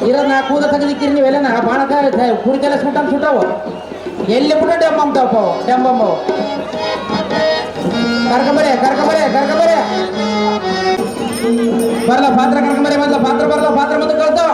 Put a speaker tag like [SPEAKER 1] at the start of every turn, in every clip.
[SPEAKER 1] ಇರೋ ನಾ ಕೂದ ತೆಗೆದಿಕ್ಕಿರಿ ನೀವೆಲ್ಲ ನಾ ಬಾಣಕ ಕುರಿತೆಲ್ಲ ಸುಟ್ಟಾವು ಎಲ್ಲಿ ಬಿಟ್ಟು ಡೆಂಬಂತಾವಪ್ಪ ಡೆಂಬಂಬವು ಕರ್ಕೊಂಬರೆ ಬರಲ್ಲ ಪಾತ್ರ ಕರ್ಕೊಂಬರೆ ಮೊದಲ ಪಾತ್ರ ಬರಲ್ಲ ಪಾತ್ರ ಮತ್ತೆ ಕಳ್ತಾವ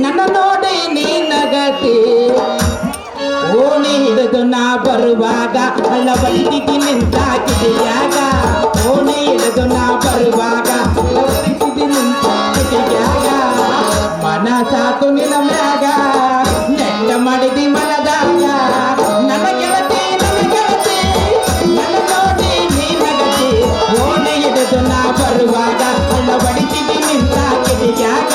[SPEAKER 1] ನನ್ನ ನೋಡಿ ನೀನಗತಿ ಓಣಿ ಹಿಡಿದು ನಾ ಬರುವಾಗ ಹಳ್ಳ ಬಳಿದಿಗೆ ನಿಂತಾಕಿದೆಯಾಗ ಓಣಿ ಹಿಡಿದು ನಾ ಬರುವಾಗ ಬಳಿದಿಗೆ ನಿಂತಾಕಿದೆಯಾಗ ಮನಸಾತು ನಿನ್ನ ಮ್ಯಾಗ ನೆಟ್ಟ ಮಾಡಿದಿ ಮನದಾಗ ನನ್ನ ಗೆಳತಿ ನನ್ನ ನೋಡಿ ನೀನಗತಿ ಓಣಿ ಹಿಡಿದು ನಾ ಬರುವಾಗ ಹಳ್ಳ ಬಳಿದಿಗೆ ನಿಂತಾಕಿದೆಯಾಗ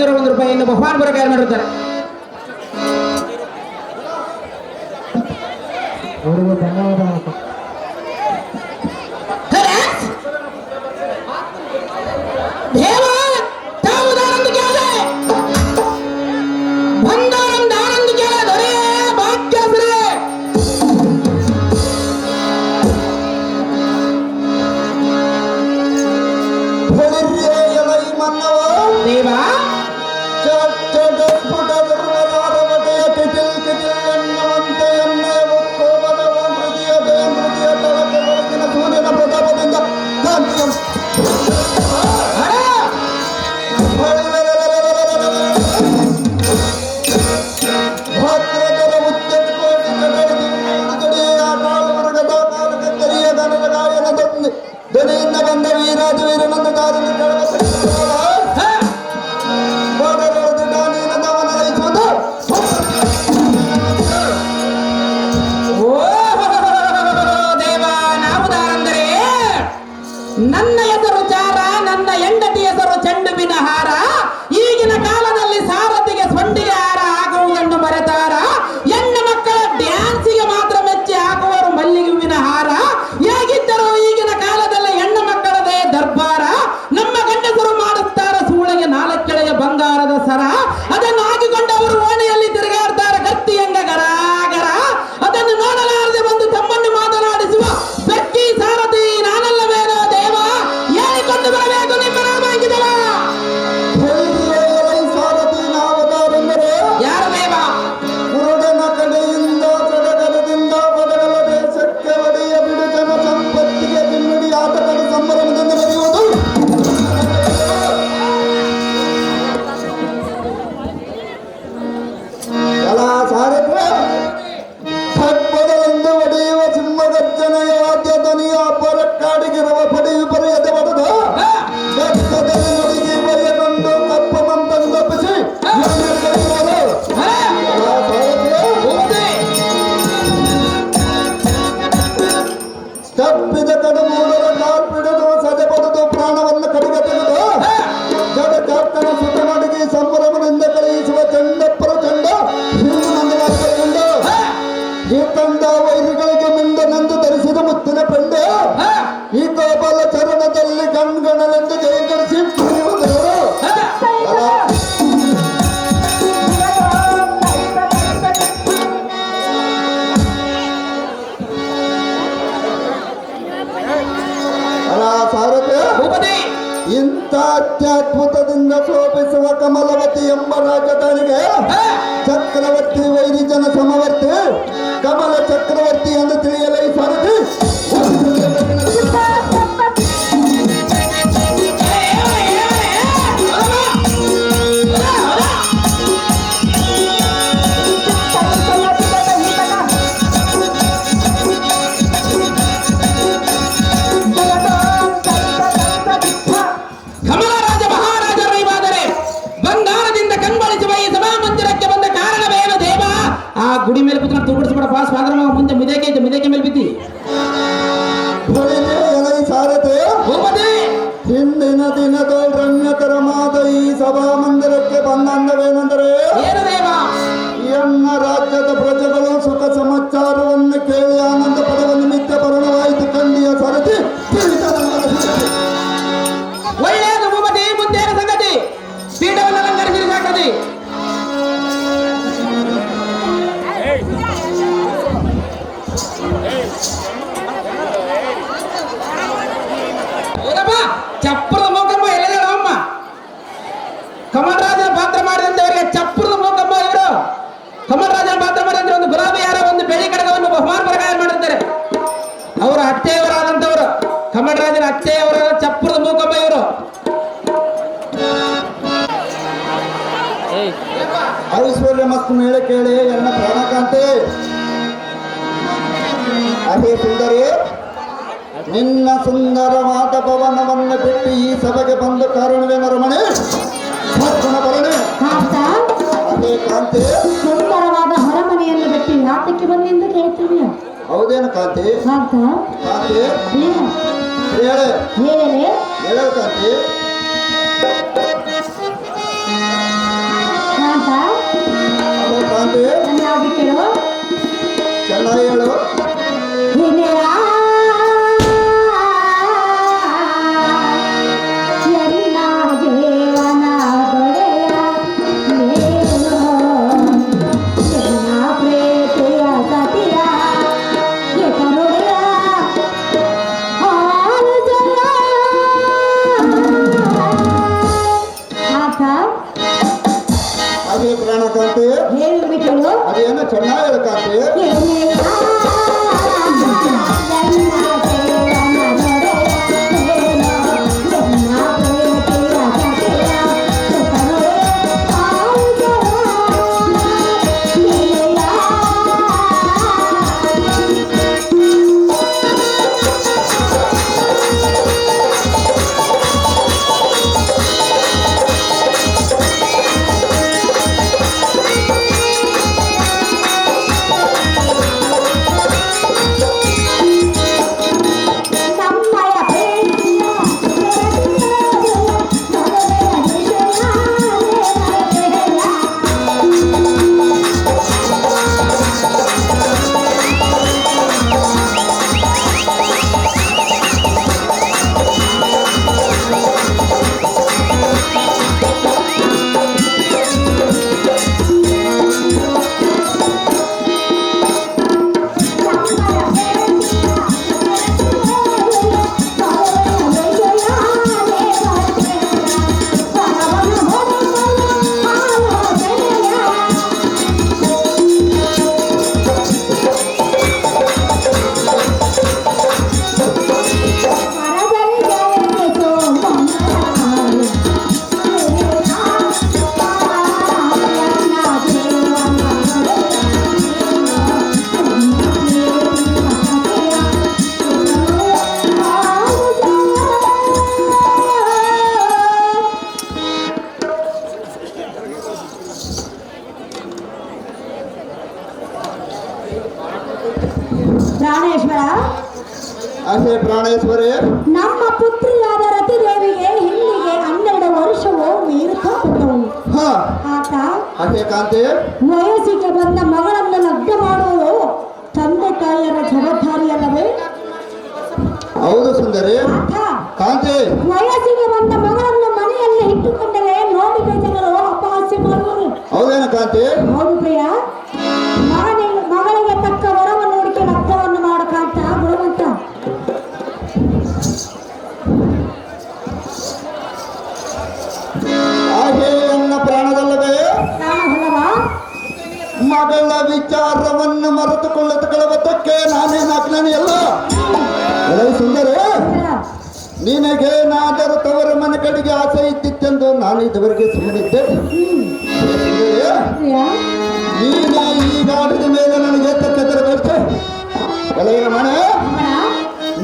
[SPEAKER 1] 101 ರೂಪಾಯಿಯನ್ನು ಬಹುಮಾನ ಪ್ರಕಾರ ಮಾಡುತ್ತಾರೆ. ದೇವ ತಾವುದಾರಂದು ಕೇಳಿದೆ ಬಂದಾರಂದು ಆನಂದ ಕೇಳಿದೆ ದೊರೆ ಭಾಗ್ಯಶ್ರೀ ದೇವ
[SPEAKER 2] ಧ್ವನಿಯಿಂದ ಬಂದ ವೀರಾಜ ವೀರನಂದ
[SPEAKER 1] ನನ್ನ ಹೆಸರು ಚಾರ, ನನ್ನ ಹೆಂಡತಿ ಹೆಸರು ಚೆಂಡುವಿನ ಹಾರ. ಈಗಿನ ಕಾಲದಲ್ಲಿ ಸಾರಥಿಗೆ ಸೊಂಡಿಗೆ ಹಾರ ಹಾಕುವುದನ್ನು ಮರೆತಾರ. ಹೆಣ್ಣು ಮಕ್ಕಳ ಡ್ಯಾನ್ಸಿಗೆ ಮಾತ್ರ ಮೆಚ್ಚಿ ಹಾಕುವರು ಮಲ್ಲಿಗೆ ಹೂವಿನ ಹಾರ. ಹೇಗಿದ್ದರೂ ಈಗಿನ ಕಾಲದಲ್ಲಿ ಹೆಣ್ಣು ಮಕ್ಕಳದೇ ದರ್ಬಾರ. ನಮ್ಮ ಗಂಡಸರು ಮಾಡುತ್ತಾರೆ ಸೂಳೆಗೆ 4 ಕೆಳೆಯ ಬಂಗಾರದ ಸರ. ಅದನ್ನು ಹಾಕಿಕೊಂಡವರು ಓಣಿಯಲ್ಲಿ ತಿರುಗಾಡ್ತಾರೆ ಗತ್ತಿ ಹೆಂಗ ಗರ ಗರ. ಅದನ್ನು ನೋಡಲಾರದೆ ಬಂದು ತಮ್ಮನ್ನು ಮಾತನಾಡಿಸುವ ಬೆಕ್ಕಿ ಸಾರಥಿ ನಾನಲ್ಲವೇನೋ ದೇವ. ಹೇಳಿಕೊಂಡು ಬರಬೇಕು ನಿಮ್ಮ ನಾಮ ಅಂಕಿತವ. ಯಾರು ದೇವ?
[SPEAKER 2] ಕುರುಡನ ಕಡೆಯಿಂದ ಸಡಗರದಿಂದ ಬದಲ ದೇಶಕ್ಕೆ ಒಡೆಯ ಬಿಡು ಜನ ಸಂಪತ್ತಿಗೆ ಬಿನ್ನುಡಿ ಆಟಗಳ ಸಂಭ್ರಮದಿಂದ ಬರೆಯುವುದು. ಎಲ್ಲ ಸಾರಥ್ಯ ಸತ್ಪದವೆಂದು ಒಡೆಯುವ ಸಿಂಹಗರ್ಜನೆಯ ವಾದ್ಯ ಧ್ವನಿಯ ಪರಕ್ಕಾಡಿಗಿರುವ ಪಡೆಯು ಬರೆಯದೆ ಬಡದು ಬೆಕ್ಕದಲ್ಲಿ ನುಡಿಗೆ ಬರೆಯಕೊಂಡು ಕಪ್ಪ ಮಂಪನ್ನು ತಪ್ಪಿಸಿ ತಪ್ಪಿದ ಕಡು ಮೂಡಲ ಕಾಲ್ ಬಿಡುದು ಸದೆ ಬದುದು ಪ್ರಾಣವನ್ನು ಕಡಿಗೆ ತೆಗೆದು ಜಡ ಜಾತನ ಸುತ ನಡಿಗೆ ಸಂಭ್ರಮದಿಂದ ಕಳುಹಿಸುವ ಚಂಡಪ್ಪರ ಚಂಡ ಹಿಂದು ನಂದನಾಥಗೊಂಡು ಈ ತಂಡ ವೈರಿಗಳಿಗೆ ಮಿಂದನೆಂದು ಧರಿಸಿದ ಮುತ್ತಿನ ಪೆಂಡೆ ಈ ಗೋಪಾಲ ಚರಣದಲ್ಲಿ ಗಣ್ಗಣಲೆಂದು ಜಯಗಳಿಸಿ ಪ್ರಿಯುವರು. ಇಂಥ ಅತ್ಯದ್ಭುತದಿಂದ ಶೋಭಿಸುವ ಕಮಲವತಿ ಎಂಬ ರಾಜಧಾನಿಗೆ ಚಕ್ರವರ್ತಿ ವೈರಿ ಜನ ಸಮವರ್ತಿ ಕಮಲ ಚಕ್ರವರ್ತಿ ಎಂದು ತಿಳಿಯಲೇ ಸಾರಥಿ.
[SPEAKER 1] ಗುಡಿ ಮೇಲೆ ಕುತ್ಕೊಂಡು ತೂಗುಡಿಸ್ಬಿಡ ಪಾಸ್ ಸ್ವಾಗತ ಮುಂದೆ ಮಿದಕ್ಕೆ ಮೇಲೆ ಬಿದ್ದಿ
[SPEAKER 2] ಸಾರಥಿ ಹಿಂದಿನ ದಿನದ ರಮ್ಯಕರವಾದ ಈ ಸಭಾ ಮಂದಿರಕ್ಕೆ ಬಂದಂದವೇನೆಂದರೆ ಎನ್ನ ರಾಜ್ಯದ ಪ್ರಜೆಗಳು ಸುಖ ಸಮಾಚಾರವನ್ನು ಕೇಳಿ ಆನಂದ ಪಡುವ ನಿಮಿತ್ತ ಪರಣವಾಯಿತು ಕಂಡಿಯ ಸಾರಥಿ.
[SPEAKER 1] ಒಳ್ಳೆಯದು ಭೂಪತಿ. ಮುಂದೇನ ಸಂಗತಿ? ಪೀಠವನ್ನು ಅಲಂಕರಿಸಿ ಸಾಕತಿ. ಚಪ್ಪರದ ಮೂಕಮ್ಮ ಎಲ್ಲದ ಅಮ್ಮ ಕಮಲರಾಜನ ಪಾತ್ರ ಮಾಡಿದಂತವರಿಗೆ ಚಪ್ಪರದ ಮೂಕಮ್ಮ ಇವರು. ಕಮಲರಾಜನ ಪಾತ್ರ ಮಾಡಿದಂತೆ ಒಂದು ಗುಲಾಬಿ ಯಾರ ಒಂದು ಬೆಳ್ಳಿ ಕಡಗವನ್ನು ಬಹುಮಾನ ಪ್ರಕಾರ ಮಾಡಿದ್ದಾರೆ. ಅವರ ಅತ್ತೆಯವರಾದಂತವರು ಕಮಲರಾಜನ ಅತ್ತೆಯವರಾದ ಚಪ್ಪರದ ಮೂಕಮ್ಮ ಇವರು.
[SPEAKER 2] ಐಶ್ವರ್ಯ ಮತ್ತು ಮೇಳೆ ಕೇಳಿ ಎನ್ನ ಪ್ರಾಣಕಾಂತಿ ಅದೇ ಸುಂದರಿ ನಿನ್ನ ಸುಂದರವಾದ ಭವನವನ್ನು ಬಿಟ್ಟು ಈ ಸಭೆಗೆ ಬಂದ ಕಾರಣವೇನ ರಮಣೆ? ಭರಣೆ ಅದೇ ಕಾಂತಿ
[SPEAKER 3] ಸುಂದರವಾದ ಅರಮನೆಯನ್ನು ಬಿಟ್ಟು ಯಾತಕ್ಕೆ ಬಂದೆಂದು ಕೇಳ್ತೀನಿ.
[SPEAKER 2] ಹೌದೇನು ಕಾಂತಿ? ಕಾಂತಿ ಹೇಳ ಕಾಂತಿ. ತಾಯಿ ಹೇಳು.
[SPEAKER 3] ವಿನಯ ಎಲ್ಲ ಜೀವನ ದೊರೆಯ ನೀನು ಎಲ್ಲ ಪ್ರೀತಿಯ ಸತಿಯ ಎಕನುಡಿಯ ಹಾಲು ಜಯ ಆತ
[SPEAKER 2] ಅದೇ ಪ್ರಾಣ ಕಾಂತಿ,
[SPEAKER 3] ಹೇಳ್ಬಿಟ್ಟು
[SPEAKER 2] ಅದೇನೋ ಚೆನ್ನಾಗಿ ಕಾಂತಿ. ಪ್ರಾಣೇಶ್ವರ, ಅದೇ ಪ್ರಾಣೇಶ್ವರಿ,
[SPEAKER 3] ನಮ್ಮ ಪುತ್ರಿಯಾದ ರತಿದೇವಿಗೆ ಹಿಂದಿಗೆ 12 ವರ್ಷವೂ ಮೀರುತ್ತವು.
[SPEAKER 2] ಹಾ
[SPEAKER 3] ಆತ
[SPEAKER 2] ಅದೇ ಕಾಂತಿ,
[SPEAKER 3] ವಯಸ್ಸಿಗೆ ಬಂದ ಮಗಳನ್ನು ಲಗ್ನ ಮಾಡುವುದು ತಂದೆ ತಾಯಿಯರ ಜವಾಬ್ದಾರಿಯಲ್ಲವೇ?
[SPEAKER 2] ಹೌದು ಸುಂದರಿ.
[SPEAKER 3] ಆತ
[SPEAKER 2] ಕಾಂತಿ,
[SPEAKER 3] ವಯಸ್ಸಿಗೆ ಬಂದ ಮಗಳನ್ನು ಮನೆಯಲ್ಲಿ ಇಟ್ಟುಕೊಂಡರೆ ನೋಡಿದ ಜನರು ಅಪಹಾಸ್ಯ ಮಾಡುವರು.
[SPEAKER 2] ಹೌದೇನ ಕಾಂತಿ?
[SPEAKER 3] ಹೌದು ಪ್ರಿಯ, ಮಗಳಿಗೆ ತಕ್ಕ ವರವನ್ನು ಹುಡುಕಿ ಲಗ್ನವನ್ನು ಮಾಡಕಾಂತ ಗುಣವಂತ.
[SPEAKER 2] ಹಾಗೆ ನನ್ನ ಪ್ರಾಣದಲ್ಲವೇ
[SPEAKER 3] ಪ್ರಾಣವಲ್ಲವ?
[SPEAKER 2] ಮಗಳ ವಿಚಾರವನ್ನು ಮರೆತುಕೊಳ್ಳತಕ್ಕೆ ನಾನೇನಾಗ್ನಾನೆ ಎಲ್ಲ. ಸುಂದರಿ, ನಿನಗೇನಾದರೂ ತವರ ಮನೆ ಕಡೆಗೆ ಆಸೆ ಇದ್ದಿತ್ತೆಂದು ನಾನು ಇದುವರೆಗೆ ಸುಮ್ಮನಿದ್ದೆ.
[SPEAKER 3] ಪ್ರಿಯ,
[SPEAKER 2] ನೀನೇ ಈ ಗಾಡಿದ ಮೇಲೆ ನನಗೆ ಎತ್ತಕ್ಕೆ ಎಲೆಯ ಮನೆ,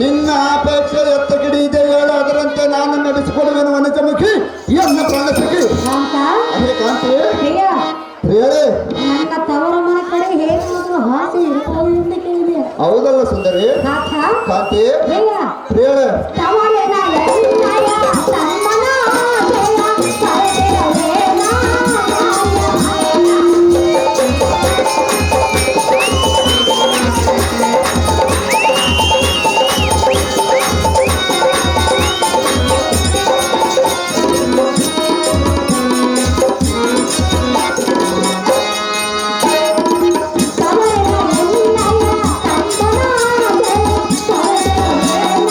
[SPEAKER 2] ನಿನ್ನ ಅಪೇಕ್ಷೆ ಎತ್ತ ಗಿಡಿ ಇದೆ ಹೇಳು, ಅದರಂತೆ ನಾನು ನಡೆಸಿಕೊಡುವೆನು ವನಚಮುಖಿ ಎನ್ನ ಪ್ರಾಣಸಖಿ.
[SPEAKER 3] ಕಾಂತ,
[SPEAKER 2] ಅದೇ ಕಾಂತಿ
[SPEAKER 3] ಪ್ರಿಯ,
[SPEAKER 2] ಹೇಳಿ.
[SPEAKER 3] ನನ್ನ ತವರ ಮನೆ ಕಡೆ ಹೇಗಾದರೂ ಆಸೆ ಇರುತ್ತದೆ ಎಂದು ಕೇಳಿದೆ.
[SPEAKER 2] ಹೌದಲ್ಲ ಸುಂದರಿ?
[SPEAKER 3] ಕಾಂತ,
[SPEAKER 2] ಕಾಂತಿ
[SPEAKER 3] ಪ್ರಿಯ,
[SPEAKER 2] ಹೇಳು.
[SPEAKER 3] ತವರಿನ ಎಣ್ಣೆಯ ತಮ್ಮನ ಜಯ ಕರೆದಿರಲೇನ ತವರಿನ ಎಣ್ಣೆಯ ತಮ್ಮನ ಜಯ ಕರೆದಿರಲೇನ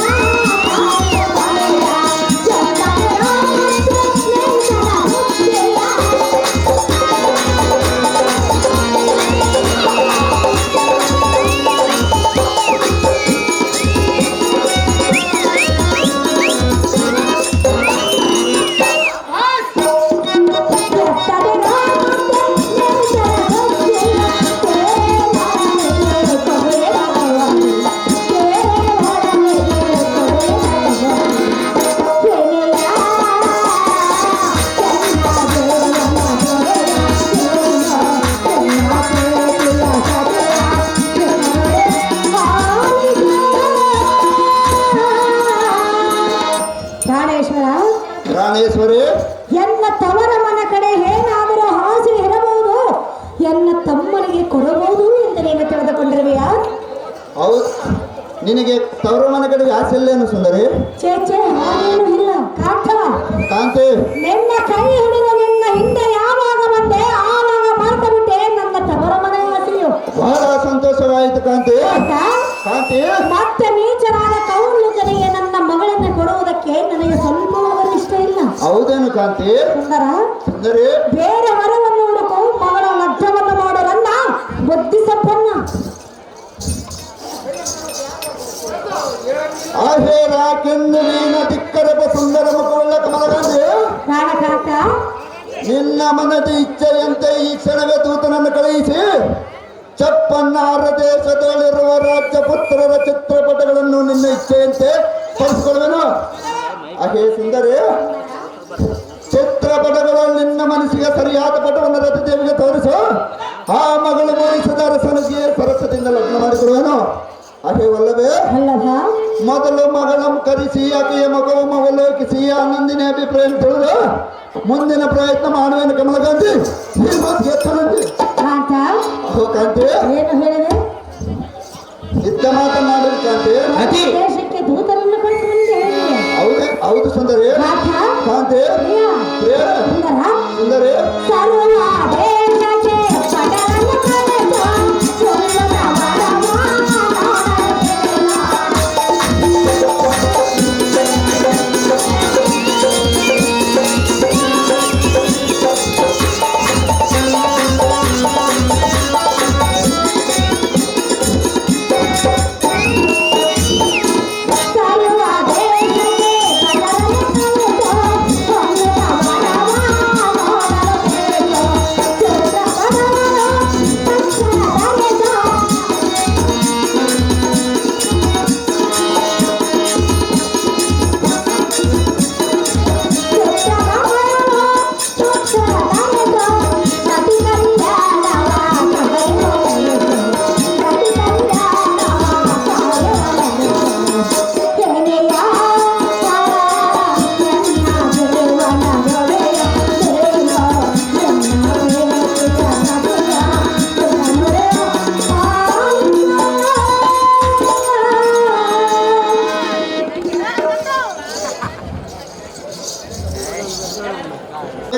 [SPEAKER 2] ನಿನಗೆ ತವರು ಮನೆ ಕಡೆಗೆ ಆಸೆ ಇಲ್ಲೇನು ಸುಂದರಿ?
[SPEAKER 3] ಛೇ ಛೇ, ಹಾಗೇನು ಇಲ್ಲ ಕಾಂತ.
[SPEAKER 2] ಕಾಂತಿ,
[SPEAKER 3] ನಿನ್ನ ಕೈ ಹಿಡಿದು ನಿನ್ನ ಹಿಂದೆ ಯಾವಾಗ ಬಂದೆ ಆವಾಗ ಮಾಡ್ತಾ ಬಿಟ್ಟೆ ನನ್ನ ತವರ ಮನೆ ಆಸೆಯು.
[SPEAKER 2] ಬಹಳ ಸಂತೋಷವಾಯಿತು ಕಾಂತಿ.
[SPEAKER 3] ಆಯ್ತಾ?
[SPEAKER 2] ಕಾಂತಿ,
[SPEAKER 3] ಮತ್ತೆ ನೀಚರಾದ ಕೌಲುಕರಿಗೆ ನನ್ನ ಮಗಳನ್ನು ಕೊಡುವುದಕ್ಕೆ ನನಗೆ ಸ್ವಲ್ಪ ಇಷ್ಟ ಇಲ್ಲ.
[SPEAKER 2] ಹೌದೇನು ಕಾಂತಿ?
[SPEAKER 3] ಸುಂದರ,
[SPEAKER 2] ಸುಂದರಿ,
[SPEAKER 3] ಬೇರೆ ವರವನ್ನು ಹುಡುಕು, ಮಗಳ ಲಗ್ನವನ್ನು ಮಾಡೋರನ್ನ ಬುದ್ಧಿ ಸಂಪನ್ನ.
[SPEAKER 2] ಆಹೇರ ಕೆಂದು ನೀನ ಧಿಕ್ಕರಪ ಸುಂದರ ಮುಖವುಳ್ಳ ಕಮಲಗಾಂಧಿ,
[SPEAKER 3] ಪ್ರಾಣಕಾಂತ,
[SPEAKER 2] ನಿನ್ನ ಮನದ ಇಚ್ಛೆಯಂತೆ ಈ ಕ್ಷಣವೇ ದೂತನನ್ನು ಕಳುಹಿಸಿ ಚಪ್ಪನ್ನಾರ ದೇಶದಲ್ಲಿರುವ ರಾಜ್ಯ ಪುತ್ರರ ಚಿತ್ರಪಟಗಳನ್ನು ನಿನ್ನ ಇಚ್ಛೆಯಂತೆ ಕಳಿಸಿಕೊಳ್ಳುವೆನು. ಅಹೇ ಸುಂದರಿ, ಚಿತ್ರಪಟಗಳು ನಿನ್ನ ಮನಸ್ಸಿಗೆ ಸರಿಯಾದ ಪಟವನ್ನು ರತಿದೇವಿಗೆ ತೋರಿಸು. ಆ ಮಗಳು ಮೋಹಿಸದ ಅರಸನಿಗೆ ಸರಸದಿಂದ ಲಗ್ನ ಮಾಡಿಕೊಡುವೆನು. ಅಹೇವಲ್ಲವೇ?
[SPEAKER 3] ಅಲ್ಲದ
[SPEAKER 2] ಮೊದಲು ಮಗಳನ್ನು ಕರೆಸಿ ಆಕೆಯ ಮಗವು ಅವಲೋಕಿಸಿ ಆನಂದಿನ ಅಭಿಪ್ರಾಯ ತಿಳಿದು ಮುಂದಿನ ಪ್ರಯತ್ನ ಮಾಡುವೆನು ಕಮಲಗಾಂಧಿ. ಈ ಮಾತಿಗೆ ಎತ್ತರಂತೆ.
[SPEAKER 3] ಕಾಂತ,
[SPEAKER 2] ಓ ಕಾಂತಿ,
[SPEAKER 3] ಏನು ಹೇಳಿದೆ?
[SPEAKER 2] ಇದ್ದ ಮಾತನಾಡಿದ ಕಾಂತಿ.
[SPEAKER 1] ಅತಿ
[SPEAKER 3] ದೇಶಕ್ಕೆ ದೂತರನ್ನು ಕಳಿಸುವಂತೆ ಹೇಳಿದೆ.
[SPEAKER 2] ಹೌದೇ? ಹೌದು ಸುಂದರಿ.
[SPEAKER 3] ಕಾಂತ,
[SPEAKER 2] ಕಾಂತಿ,
[SPEAKER 3] ಪ್ರಿಯ,
[SPEAKER 2] ಪ್ರಿಯ,
[SPEAKER 3] ಸುಂದರ,
[SPEAKER 2] ಸುಂದರಿ,
[SPEAKER 3] ಸರ್ವ ದೇಶಕ್ಕೆ ಪಟವನ್ನು ಕಳಿಸು, ಸುಳ್ಳದ ವರವ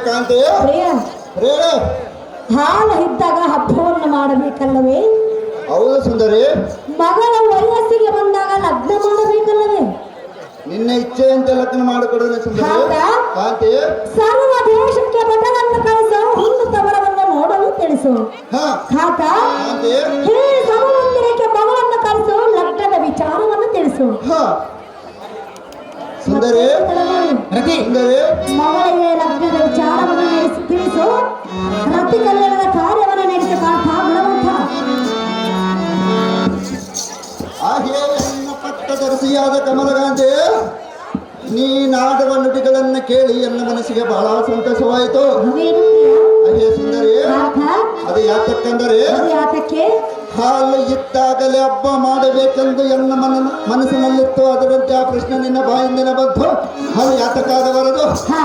[SPEAKER 2] ಕಾಂತಿ,
[SPEAKER 3] ಪ್ರಿಯ,
[SPEAKER 2] ಪ್ರಿಯ.
[SPEAKER 3] ಹಾಲು ಇದ್ದಾಗ ಹಬ್ಬವನ್ನು ಮಾಡಬೇಕಲ್ಲವೇ?
[SPEAKER 2] ಹೌದು ಸುಂದರಿ,
[SPEAKER 3] ಮಗಳ ವಯಸ್ಸಿಗೆ ಬಂದಾಗ ಲಗ್ನ ಮಾಡಬೇಕಲ್ಲವೇ?
[SPEAKER 2] ನಿನ್ನ ಇಚ್ಛೆಯಂತೆ ಲಗ್ನ ಮಾಡಿಕೊಡುವೆ ಸುಂದರಿ.
[SPEAKER 3] ಹೌದಾ?
[SPEAKER 2] ಕಾಂತಿ,
[SPEAKER 3] ಸರ್ವ ದೇಶಕ್ಕೆ ಪಟವನ್ನು ಕಳಿಸು, ಹುಲ್ಲು ತವರವನ್ನು ನೋಡಲು ತಿಳಿಸು.
[SPEAKER 2] ಹಾ
[SPEAKER 3] ಖಾತ,
[SPEAKER 2] ಕಾಂತಿ,
[SPEAKER 3] ಹೇ ಸಮುಂದಿರಕ್ಕೆ ಮಗಳನ್ನು ಕಳಿಸು, ಲಗ್ನದ ವಿಚಾರವನ್ನು ತಿಳಿಸು.
[SPEAKER 2] ಹಾ ಸುಂದರಿ,
[SPEAKER 1] ರತಿ
[SPEAKER 2] ಸುಂದರಿ,
[SPEAKER 3] ಮಗಳಿಗೆ ಲಗ್ನದ ವಿಚಾರವನ್ನು ತಿಳಿಸು, ರತಿ ಕಲ್ಯಾಣದ ಕಾರ್ಯವನ್ನು ನಡೆಸಿ ಕಾಂತ ಗುಣವಂತ.
[SPEAKER 2] ಹಾಗೆ ನನ್ನ ಪಟ್ಟದರ್ಶಿಯಾದ ಕಮಲಗಾಂಧಿ, ನೀನಾಡುವ ನುಡಿಗಳನ್ನು ಕೇಳಿ ನನ್ನ ಮನಸ್ಸಿಗೆ ಬಹಳ ಸಂತೋಷವಾಯಿತು.
[SPEAKER 3] ಅವೇನು ಪ್ರಿಯ?
[SPEAKER 2] ಹಾಗೆ ಸುಂದರಿ,
[SPEAKER 3] ಖಾತ,
[SPEAKER 2] ಅದು ಯಾತಕ್ಕಂದರೆ
[SPEAKER 3] ಅದು ಯಾತಕ್ಕೆ?
[SPEAKER 2] ಹಾಲು ಇದ್ದಾಗಲೇ ಹಬ್ಬ ಮಾಡಬೇಕೆಂದು ಎನ್ನ ಮನಸ್ಸಿನಲ್ಲಿತ್ತು. ಅದರಂತೆ ಆ ಪ್ರಶ್ನೆ ನಿನ್ನ ಬಾಯಿಂದಿನ ಬಂತು. ಅದು ಯಾತಕ್ಕಾಗಬಾರದು?
[SPEAKER 3] ಹಾ,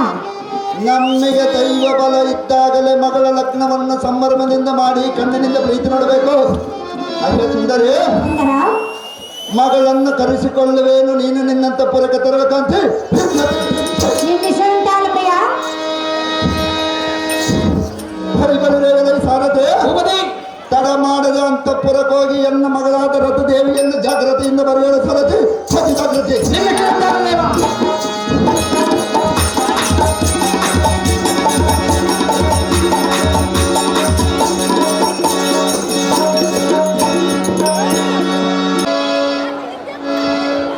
[SPEAKER 2] ನಮಗೆ ದೈವ ಬಲ ಇದ್ದಾಗಲೇ ಮಗಳ ಲಗ್ನವನ್ನು ಸಂಭ್ರಮದಿಂದ ಮಾಡಿ ಕಣ್ಣಿನಿಂದ ಪ್ರೀತಿ ನೋಡಬೇಕು. ಹಾಗೆ ಸುಂದರಿ,
[SPEAKER 3] ಸುಂದರ,
[SPEAKER 2] ಮಗಳನ್ನು ಕರೆಸಿಕೊಳ್ಳುವೇನು, ನೀನು ನಿನ್ನಂತ ಪುರಕ್ಕೆ ತರಬೇಕಂತೆ.
[SPEAKER 3] ಈ ವಿಷಯ ಉಂಟಲ್ಲ ಪ್ರಿಯ?
[SPEAKER 2] ಹರಿಬಲಿರೇವದಲ್ಲಿ ಸಾರಥೆ
[SPEAKER 1] ಭೂಪತಿ
[SPEAKER 2] ತಡ ಮಾಡದ ಅಂತಃಪುರಕ್ಕೋಗಿ ಎನ್ನ ಮಗಳಾದ ರಥದೇವಿಯನ್ನು ಜಾಗ್ರತೆಯಿಂದ ಬರೆಯಲು ಸಾರಥಿ ಅತಿ ಜಾಗೃತಿ.
[SPEAKER 1] ನಿನ್ನ ಕೇಳ್ತಾರಲ್ಲೇವ?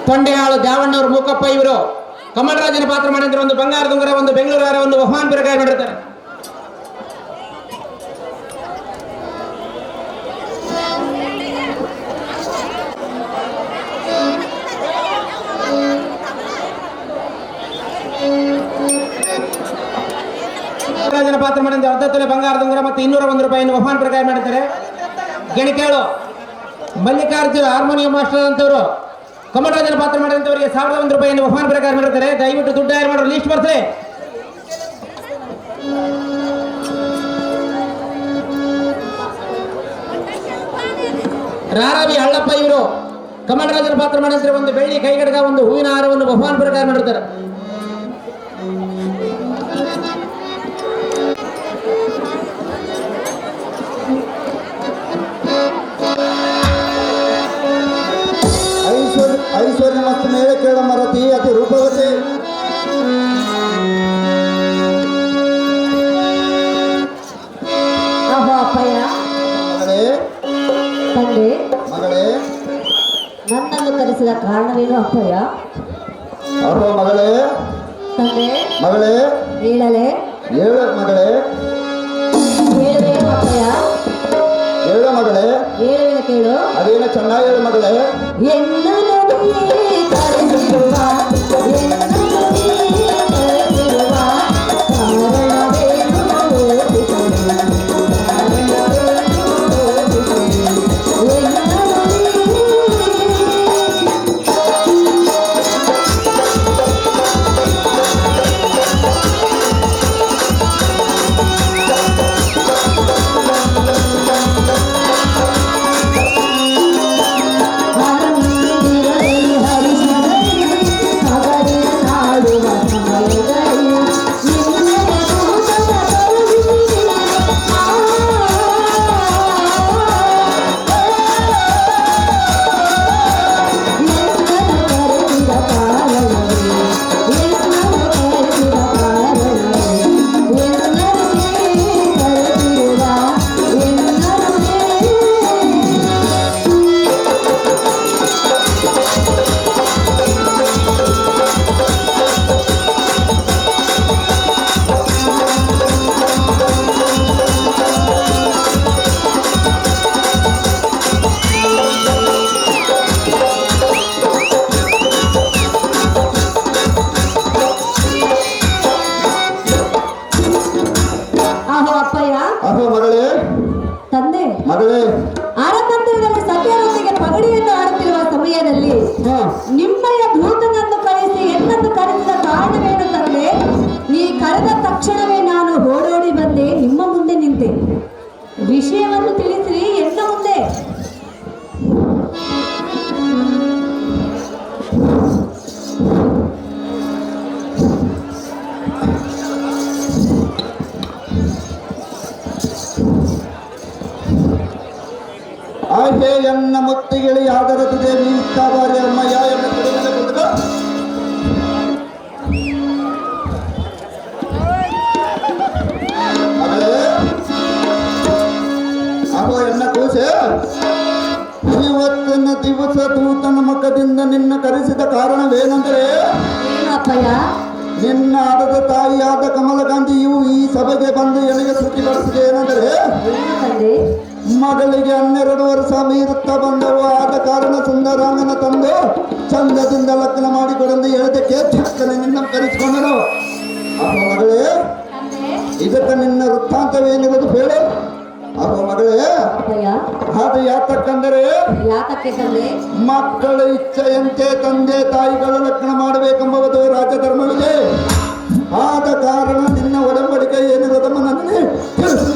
[SPEAKER 1] ತೊಂಡೆಯಾಳು ದ್ಯಾವಣ್ಣವ್ರು ಮೂಕಪ್ಪ ಇವರು ಕಮಲರಾಜನ ಪಾತ್ರ ಮಾಡಿದ್ರೆ ಒಂದು ಬಂಗಾರದ ಉಂಗುರ, ಒಂದು ಬೆಂಗಳೂರು, ಒಂದು ಬಹುಮಾನ ಪ್ರಕಾರ ಮಾಡಿರ್ತಾರೆ. ರಾಜನ ಪಾತ್ರ ಮಾಡಿದ್ರೆ ಅರ್ಧ ತೊಲೆ ಬಂಗಾರದ ಉಂಗುರ ಮತ್ತು 201 ರೂಪಾಯಿಯನ್ನು ಬಹುಮಾನ ಪ್ರಕಾರ ಮಾಡಿರ್ತಾರೆ. ಗಣಿಕೇಳು ಮಲ್ಲಿಕಾರ್ಜುನ ಹಾರ್ಮೋನಿಯಂ ಮಾಸ್ಟರ್ ಅಂತವರು ಕಮಲರಾಜನ ಪಾತ್ರ ಮಾಡಿದಂಥವರಿಗೆ 1001 ರೂಪಾಯಿಯನ್ನು ಬಹುಮಾನ ಪ್ರಕಾರ ಮಾಡಿರ್ತಾರೆ. ದಯವಿಟ್ಟು ದುಡ್ಡು ಯಾರು ಮಾಡೋರು ಲೀಸ್ಟ್ ಬರ್ತಾರೆ. ರಾರವಿ ಹಳ್ಳಪ್ಪ ಇವರು ಕಮಲರಾಜರ ಪಾತ್ರ ಮಾಡಿದ್ರೆ ಒಂದು ಬೆಳ್ಳಿ ಕೈಗಡಗ, ಒಂದು ಹೂವಿನ ಹಾರವನ್ನು ಬಹುಮಾನ ಪ್ರಕಾರ ಮಾಡಿರ್ತಾರೆ.
[SPEAKER 2] ಐಶ್ವರ್ಯ ಮತ್ತು ಮೇಲೆ ಕೇಳ ಮರತಿ ಅತಿ ರೂಪವತಿ.
[SPEAKER 3] ಅಪ್ಪಯ್ಯ
[SPEAKER 2] ಮಗಳೇ
[SPEAKER 3] ತಂದೆ,
[SPEAKER 2] ಮಗಳೇ
[SPEAKER 3] ನನ್ನನ್ನು ಕರೆಸಿದ ಕಾರಣವೇನು ಅಪ್ಪಯ್ಯ?
[SPEAKER 2] ಅಹೋ ಮಗಳೇ
[SPEAKER 3] ತಂದೆ,
[SPEAKER 2] ಮಗಳೇ
[SPEAKER 3] ಹೇಳಲೆ?
[SPEAKER 2] ಹೇಳು ಮಗಳೇ,
[SPEAKER 3] ಹೇಳುವೇನು ಅಪ್ಪಯ್ಯ?
[SPEAKER 2] ಹೇಳು ಮಗಳೇ,
[SPEAKER 3] ಹೇಳುವೇನು ಕೇಳು.
[SPEAKER 2] ಅದೇನು ಚೆನ್ನಾಗಿ ಹೇಳು ಮಗಳೇ.
[SPEAKER 3] ಎನ್ನನು ನೀ ಕರೆಸಿರುವ, ಎನ್ನನು ನೀ ಕರೆಸಿರುವ ಕಾರಣವೇನು ಯೋಚಿಸಲು, ಕಾರಣವೇನು ಯೋಚಿಸಲು. ಎನ್ನನು ನೀ
[SPEAKER 2] ಅಹೋ ಮಗಳೇ,
[SPEAKER 3] ತಂದೆ,
[SPEAKER 2] ಮಗಳೇ
[SPEAKER 3] ಅರಮಂದಿರದಲ್ಲಿ ಸತ್ಯರೊಂದಿಗೆ ಪಗಡಿಯನ್ನು ಆಡುತ್ತಿರುವ ಸಮಯದಲ್ಲಿ ನಿಮ್ಮಯ ದೂತನನ್ನು ಕರೆಸಿ ಎನ್ನನ್ನು ಕರೆಸಿದ ಕಾರಣವೇನು ತಂದೆ? ನೀ ಕರೆದ ತಕ್ಷಣವೇ ನಾನು ಓಡೋಡಿ ಬಂದೆ, ನಿಮ್ಮ ಮುಂದೆ ನಿಂತೆ. ವಿಷಯವನ್ನು ತಿಳಿಸಿರಿ ಎನ್ನ ಮುಂದೆ.
[SPEAKER 2] ಆಕೆ ಎನ್ನ ಮುತ್ತಿಗಿಳಿ ಆದರದ ದೇವಿ ಇತ್ತಾವಾರಿ ಅಮ್ಮಯ್ಯ ಎನ್ನ ಕುಟುಂಬದ ಕುಟುಂಬ. ಮಗಳೇ, ಅಹೋ ಎನ್ನ ಕೂಸೆ, ಇವತ್ತಿನ ದಿವಸ ದೂತನ ಮುಖದಿಂದ ನಿನ್ನ ಕರೆಸಿದ ಕಾರಣವೇನೆಂದರೆ,
[SPEAKER 3] ಏನು ಅಪ್ಪಯ್ಯ?
[SPEAKER 2] ನಿನ್ನ ಆದದ ತಾಯಿಯಾದ ಕಮಲಗಾಂಧಿಯು ಈ ಸಭೆಗೆ ಬಂದು ನನಗೆ ತೃಪ್ತಿಪಡಿಸಿದೆ. ಏನೆಂದರೆ,
[SPEAKER 3] ಏನು ತಂದೆ?
[SPEAKER 2] ಮಗಳಿಗೆ 12 ವರ್ಷ ಮೀರುತ್ತಾ ಬಂದವು. ಆದ ಕಾರಣ ಸುಂದರಾಂಗನ ತಂದು ಚಂದದಿಂದ ಲಗ್ನ ಮಾಡಿಕೊಡೆಂದು ಹೇಳಿದಕ್ಕೆ ಚಕ್ಕನೆ ನಿನ್ನ ಕರೆಸಿಕೊಂಡನು. ಅಪ್ಪ ಮಗಳೇ, ಇದಕ್ಕೆ ನಿನ್ನ ವೃತ್ತಾಂತವೇನಿರೋದು ಹೇಳು. ಅಪ್ಪ ಮಗಳೇ,
[SPEAKER 3] ಅಪ್ಪಯ್ಯ,
[SPEAKER 2] ಅದು ಯಾತಕ್ಕಂದರೆ
[SPEAKER 3] ಯಾತಕ್ಕೆ ತಂದೆ?
[SPEAKER 2] ಮಕ್ಕಳ ಇಚ್ಛೆಯಂತೆ ತಂದೆ ತಾಯಿಗಳ ಲಗ್ನ ಮಾಡಬೇಕೆಂಬುದು ರಾಜಧರ್ಮವಿದೆ. ಆದ ಕಾರಣ ನಿನ್ನ ಒಡಂಬಡಿಕೆ ಏನಿರೋದಮ್ಮ ನನಗೆ ತಿಳಿಸಿ.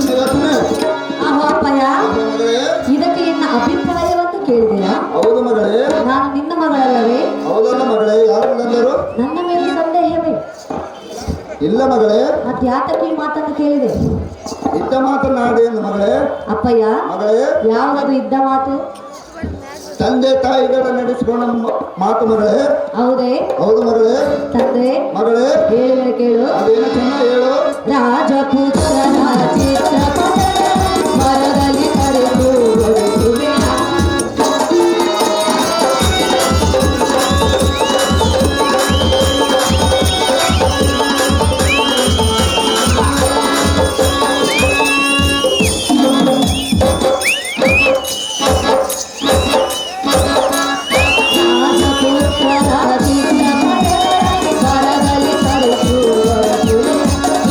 [SPEAKER 3] ಆಹೋ ಅಪ್ಪಯ್ಯ,
[SPEAKER 2] ಮಗಳೇ,
[SPEAKER 3] ಇದಕ್ಕೆ ನಿನ್ನ ಅಭಿಪ್ರಾಯವನ್ನು ಕೇಳಿದೆಯಾ?
[SPEAKER 2] ಹೌದು ಮಗಳೇ.
[SPEAKER 3] ನಾನು ನಿನ್ನ ಮಗಳಲ್ಲವೇ?
[SPEAKER 2] ಹೌದಲ್ಲ ಮಗಳೇ. ಯಾರು ನಂದರು?
[SPEAKER 3] ನನ್ನ ಮೇಲೆ ಸಂದೇಹವೇ?
[SPEAKER 2] ಇಲ್ಲ ಮಗಳೇ.
[SPEAKER 3] ಮತ್ತೆ ಯಾತಕ್ಕೆ ಈ ಮಾತನ್ನು ಕೇಳಿದೆ?
[SPEAKER 2] ಇದ್ದ ಮಾತನಾಡಿ ಎಂದು ಮಗಳೇ.
[SPEAKER 3] ಅಪ್ಪಯ್ಯ,
[SPEAKER 2] ಮಗಳೇ,
[SPEAKER 3] ಯಾವುದದು ಇದ್ದ ಮಾತು?
[SPEAKER 2] ತಂದೆ ತಾಯಿಗಳ ನಡೆಸಿಕೊಂಡ ಮಾತು ಮಗಳೇ.
[SPEAKER 3] ಹೌದೇ?
[SPEAKER 2] ಹೌದು ಮಗಳೇ.
[SPEAKER 3] ತಂದೆ,
[SPEAKER 2] ಮಗಳೇ,
[SPEAKER 3] ಹೇಳಿದರೆ ಕೇಳು.
[SPEAKER 2] ಅದೇನು ಚೆನ್ನಾಗಿ ಹೇಳು.
[SPEAKER 3] ರಾಜಪುತ್ರನ ಚಿತ್ರಪಟ ಮರದಲ್ಲಿ ಕರೆದು ಬರುತ್ತುವೆ. ರಾಜಪುತ್ರನ ಚಿತ್ರಪಟ ಮರದಲ್ಲಿ ಕರೆದು ಬರುತ್ತುವೆ.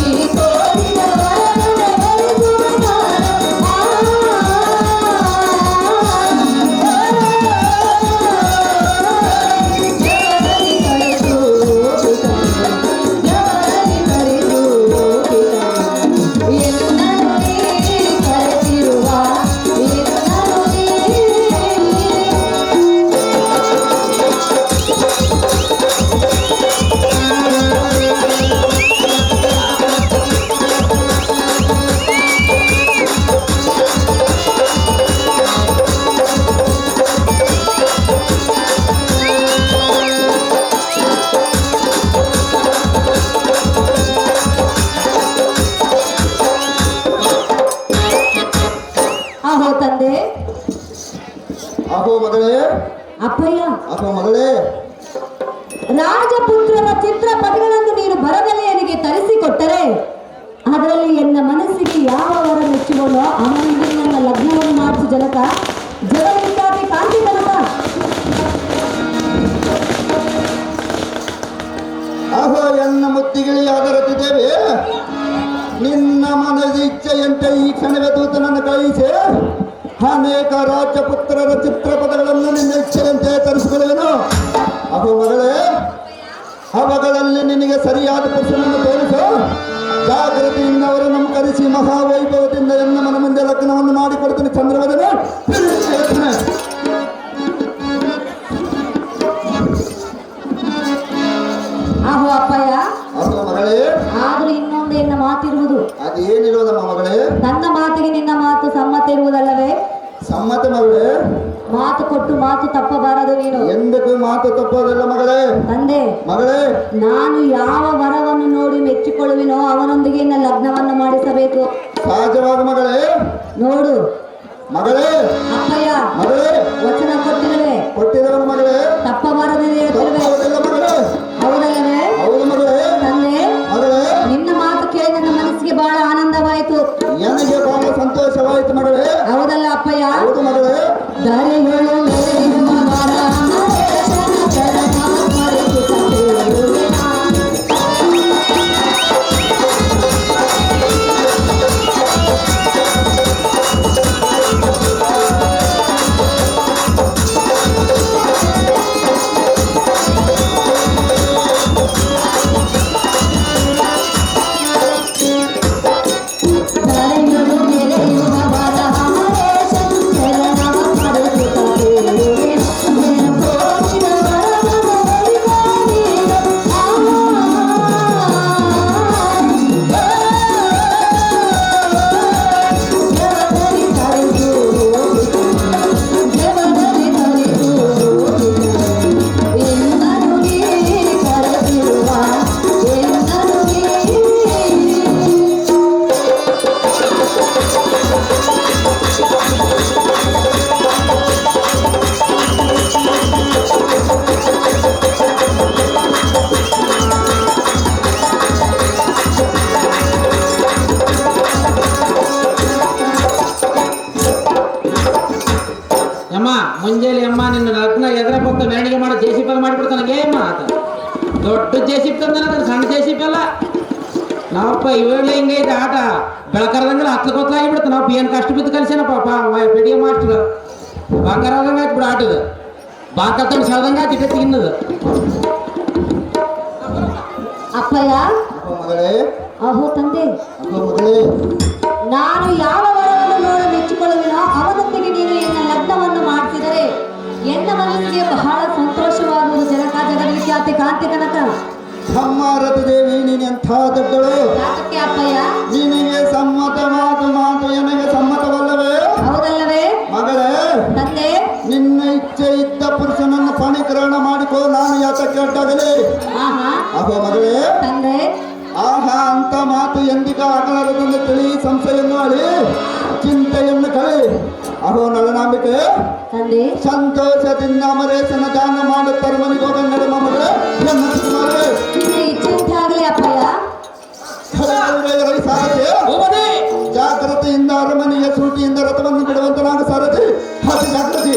[SPEAKER 3] ಈ ಕೋರಿದ ವರವನ್ನು ಬರೆದು
[SPEAKER 2] ಮಗಳೇ
[SPEAKER 3] ಅಪ್ಪಯ್ಯ,
[SPEAKER 2] ಅಥವಾ ಮಗಳೇ
[SPEAKER 3] ರಾಜಪುತ್ರನ ಚಿತ್ರಪಟಗಳನ್ನು ನೀನು ಬರದಲೆಯನಿಗೆ ತರಿಸಿಕೊಟ್ಟರೆ ಅದರಲ್ಲಿ ಎನ್ನ ಮನಸ್ಸಿಗೆ ಯಾವ ವರ ಮೆಚ್ಚುವನೋ ಅವನಿಗೆ ನನ್ನ ಲಗ್ನವನ್ನು ಮಾಡಿಸಿ ಜನಕ ಜಗವಿಖ್ಯಾತಿ ಕಾಂತಿ ಕನಕ.
[SPEAKER 2] ಆಹೋ ಎನ್ನ ಮುತ್ತಿಗಿಳಿಯಾದ ರತಿದೇವಿ, ನಿನ್ನ ಮನದ ಇಚ್ಛೆಯಂತೆ ಈ ಕ್ಷಣವೇ ದೂತನನ್ನು ಕಳುಹಿಸಿ ಅನೇಕ ರಾಜಪುತ್ರರ ಚಿತ್ರಪಟಗಳನ್ನು ನಿನ್ನ ಇಚ್ಛೆಯಂತೆ ತರಿಸಿಕೊಳ್ಳುವೆನು. ಅಹೋ ಮಗಳೇ, ಅವುಗಳಲ್ಲಿ ನಿನಗೆ ಸರಿಯಾದ ಪುರುಷನನ್ನು ತೋರಿಸು. ಜಾಗೃತಿಯಿಂದ ಅವರನ್ನು ಕರೆಸಿ ಮಹಾವೈಭವದಿಂದ ಎನ್ನ ಮನ ಮುಂದೆ ಲಗ್ನವನ್ನು ಮಾಡಿಕೊಡ್ತೀನಿ. ಚಂದ್ರವದನ
[SPEAKER 3] ಆಹೋ ಅಪ್ಪಯ್ಯ,
[SPEAKER 2] ಅಹೋ ಮಗಳೇ,
[SPEAKER 3] ಆದ್ರೂ ಇನ್ನೊಂದು ಎನ್ನ ಮಾತಿರುವುದು.
[SPEAKER 2] ಅದೇನಿರುವುದಮ್ಮ ಮಗಳೇ?
[SPEAKER 3] ನನ್ನ ಮಾತಿಗೆ ನಿನ್ನ ಮಾತು ಸಮ್ಮತ ಇರುವುದಲ್ಲವೇ?
[SPEAKER 2] ಸಮ್ಮತ ಮಗಳೇ.
[SPEAKER 3] ಮಾತು ಕೊಟ್ಟು ಮಾತು ತಪ್ಪಬಾರದು ನೀನು.
[SPEAKER 2] ಎಂದಕ್ಕೂ ಮಾತು ತಪ್ಪೋದಿಲ್ಲ ಮಗಳೇ.
[SPEAKER 3] ತಂದೆ,
[SPEAKER 2] ಮಗಳೇ,
[SPEAKER 3] ನಾನು ಯಾವ ವರವನ್ನು ನೋಡಿ ಮೆಚ್ಚಿಕೊಳ್ಳುವಿನೋ ಅವನೊಂದಿಗೆ ನನ್ನ ಲಗ್ನವನ್ನು ಮಾಡಿಸಬೇಕು.
[SPEAKER 2] ಸಹಜವಾದ ಮಗಳೇ.
[SPEAKER 3] ನೋಡು
[SPEAKER 2] ಮಗಳೇ,
[SPEAKER 3] ಅಪ್ಪಯ್ಯ,
[SPEAKER 2] ಮಗಳೇ,
[SPEAKER 3] ವಚನ ಕೊಟ್ಟಿರುವೆ,
[SPEAKER 2] ಕೊಟ್ಟಿದವನು ಮಗಳೇ.
[SPEAKER 3] ತಪ್ಪಬಾರದೆ ಹೇಳ್ತಿರುವೆ.
[SPEAKER 2] ತಪ್ಪೋದಿಲ್ಲ ಮಗಳೇ.
[SPEAKER 3] ಹೌದಲ್ಲವೇ?
[SPEAKER 2] ಹೌದು ಮಗಳೇ.
[SPEAKER 3] ತಂದೆ,
[SPEAKER 2] ಮಗಳೇ,
[SPEAKER 3] ನಿನ್ನ ಮಾತು ಕೇಳಿ ನನ್ನ ಮನಸ್ಸಿಗೆ ಬಹಳ ಆನಂದವಾಯಿತು.
[SPEAKER 2] ನನಗೆ ಬಹಳ ಸಂತೋಷವಾಯಿತು ಮಗಳೇ.
[SPEAKER 3] ಹೌದಲ್ಲ ಅಪ್ಪಯ್ಯ?
[SPEAKER 2] ಹೌದು ಮಗಳೇ.
[SPEAKER 3] ದಾರಿಗಳು ಮೇಲಿರುವ ಮರ, ಚರಣ ಮರೆತು ತಪ್ಪುವೆನು.
[SPEAKER 1] ಮುಂಜಾನೆ ಅಮ್ಮ ನಿನ್ನ ಲಗ್ನ ಎದುರ ಬಂದು ಮೆರವಣಿಗೆ ಮಾಡೋ ಜೆಸಿಪಿ ಮಾಡಿಬಿಡ್ತಾನೆ ಗೇಮ್ ಆತ. ದೊಡ್ಡ ಜೆಸಿಪಿ ತಂದ ಸಣ್ಣ ಜೆಸಿಪಿ ಅಲ್ಲ. ನಾವಪ್ಪ ಇವೆಲ್ಲ ಹಿಂಗೈತೆ ಆಟ. ಬೆಳಕರದಂಗೆಲ್ಲ ಹತ್ತು ಗೊತ್ತಾಗಿ ಬಿಡ್ತಾನೆ. ನಾವು ಏನು ಕಷ್ಟ ಬಿದ್ದು ಕಲಿಸೇನಪ್ಪ ಪೆಡಿಗೆ ಮಾಸ್ಟರ್ ಬಂಗಾರ ಆದಂಗೆ ಆಯ್ತು ಬಿಡು ಆಟದ. ಬಾಕತ್ತಂಡು ಸಳ್ದಂಗೆ ಆಯ್ತು ಇಟ್ಟೆ ತಿನ್ನದು.
[SPEAKER 3] ಅಪ್ಪಯ್ಯ,
[SPEAKER 2] ಅಹೋ ಮಗಳೇ.
[SPEAKER 3] ಅಹೋ ತಂದೆ,
[SPEAKER 2] ಅಹೋ ಮಗಳೇ,
[SPEAKER 3] ನಾನು ಯಾವ ವರವನ್ನು ನೋಡಿ ಮೆಚ್ಚಿಕೊಳ್ಳುವಿನೋ ಅವನೊಂದಿಗೆ ನೀನು ಎನ್ನ ಲಗ್ನವನ್ನು ಮಾಡಿಸಿದರೆ ಎನ್ನ ಮನಸ್ಸಿಗೆ ಬಹಳ ಸಂತೋಷವಾಗುವುದು. ಜನಕ ಜಗದ್ವಿಖ್ಯಾತಿ ಕಾಂತಿ ಕನಕ.
[SPEAKER 2] ಅಮ್ಮ ರತಿದೇವಿ, ನೀನೆಂಥ ದೊಡ್ಡಳು.
[SPEAKER 3] ಯಾಕಕ್ಕೆ ಅಪ್ಪಯ್ಯ?
[SPEAKER 2] ನಿನಗೆ ಸಮ್ಮತ ಮಾತು ಮಾತು ನನಗೆ ಸಮ್ಮತವಲ್ಲವೇ?
[SPEAKER 3] ಹೌದಲ್ಲವೇ?
[SPEAKER 2] ಮಗಳೇ,
[SPEAKER 3] ತಂದೆ,
[SPEAKER 2] ನಿನ್ನ ಇಚ್ಛೆ ಇದ್ದ ಪುರುಷನನ್ನು ಪಾಣಿಗ್ರಹಣ ಮಾಡಿಕೋ. ನಾನು ಯಾತಕ್ಕೆ ಅಡ್ಡಾಗಲಿ?
[SPEAKER 3] ಆಹಾ.
[SPEAKER 2] ಅಹೋ ಮಗಳೇ,
[SPEAKER 3] ತಂದೆ,
[SPEAKER 2] ಆಹಾ ಅಂತ ಮಾತು ಎಂದಿಗ ಆಗಲಾರದೆಂದು ತಿಳಿ ಸಂಶಯನ್ನು ಅಳಿ ಚಿಂತೆಯನ್ನು ಕಳಿ. ಅಹೋ ನಳನಾಂಬಿಕೆ,
[SPEAKER 3] ತಂದೆ,
[SPEAKER 2] ಸಂತೋಷದಿಂದ ಅಮರೇಶನ ದಾನ ಮಾಡುತ್ತಾರೆ ಮನೆಗೆ ಹೋಗ ನಡಮ ಮಗಳೇ.
[SPEAKER 3] ನಿನ್ನ ಇಚ್ಛೆ ಆಗಲಿ ಅಪ್ಪಯ್ಯ.
[SPEAKER 2] ಸಾರಥಿ, ಜಾಗ್ರತೆಯಿಂದ ಅರಮನೆಯ ಸೂಟಿಯಿಂದ ರಥವನ್ನು ಬಿಡುವಂತ ನಾನು ಸಾರಥಿ. ಹಾಗೆ ಜಾಗೃತಿ.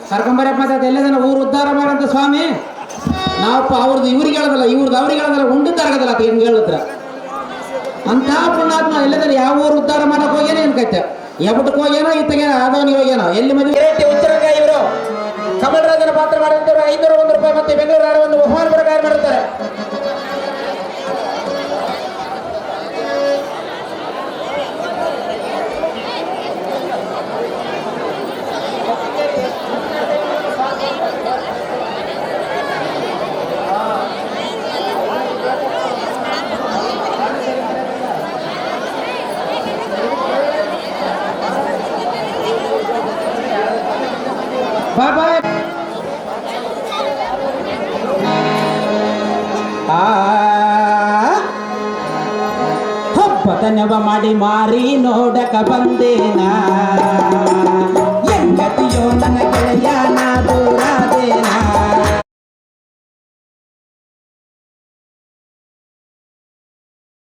[SPEAKER 1] ಕರ್ಕೊಂಬರಪ್ಪ ಮಾತಾಡ ಎಲ್ಲದನ್ನ ಊರು ಉದ್ಧಾರ ಮಾಡಂತ ಸ್ವಾಮಿ. ನಾವಪ್ಪ ಅವ್ರದ್ದು ಇವ್ರಿಗೆ ಹೇಳೋದಲ್ಲ, ಇವ್ರದ್ದು ಅವ್ರಿಗೆ ಹೇಳೋದಲ್ಲ, ಉಂಡಿದ್ದ ಆಗದಲ್ಲ ಅಂತ ಹೆಂಗೆ ಹೇಳಿದ್ರ ಅಂತ ಪುಣ್ಯಾತ್ಮ ಎಲ್ಲದನ್ನ ಯಾವ ಊರು ಉದ್ಧಾರ ಮಾಡಕ್ ಹೋಗ್ಯಾನ ಏನ್ಕೈತೆ ಎಬ್ಬಟಕ್ಕೆ ಹೋಗ್ಯಾನೋ ಇತ್ತಗೇನೋ ಆದವನಿಗೆ ಹೋಗ್ಯಾನೋ ಎಲ್ಲಿ ಮದುವೆ ಉಚ್ಚರಂಗ ಇವರು ಕಮಲರಾಜನ ಪಾತ್ರ ಮಾಡಿದವರು 501 ರೂಪಾಯಿ ಮತ್ತೆ ಬೆಂಗಳೂರು ಒಂದು ಬಹುಮಾನ ಪ್ರಕಾರ ಮಾಡುತ್ತಾರೆ. ಬಾಯ್ ಬಾಯ್. ಪತನವ ಮಾಡಿ ಮಾರಿ ನೋಡಕ ಬಂದೇನ ಎಂಗತಿಯೋ ನನ್ನ ಗೆಳೆಯನ